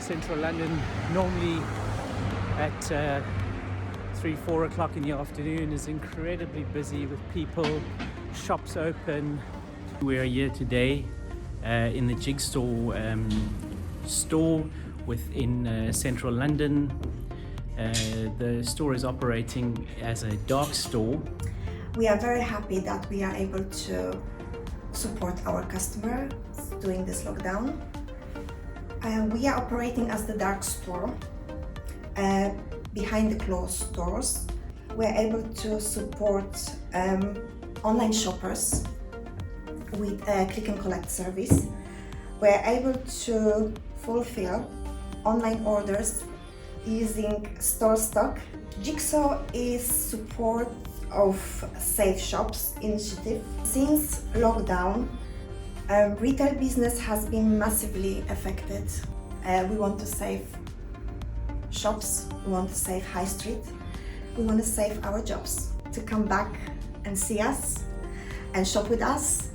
central London, normally at 3-4 o'clock in the afternoon, is incredibly busy with people, shops open. We are here today in the Jigsaw store within central London. The store is operating as a dark store. We are very happy that we are able to support our customers during this lockdown. We are operating as the dark store behind the closed doors. We are able to support online shoppers with a click and collect service. We are able to fulfill online orders using store stock. Jigsaw is support of Safe Shops initiative. Since lockdown, retail business has been massively affected. We want to save shops, we want to save high street, we want to save our jobs. To come back and see us and shop with us,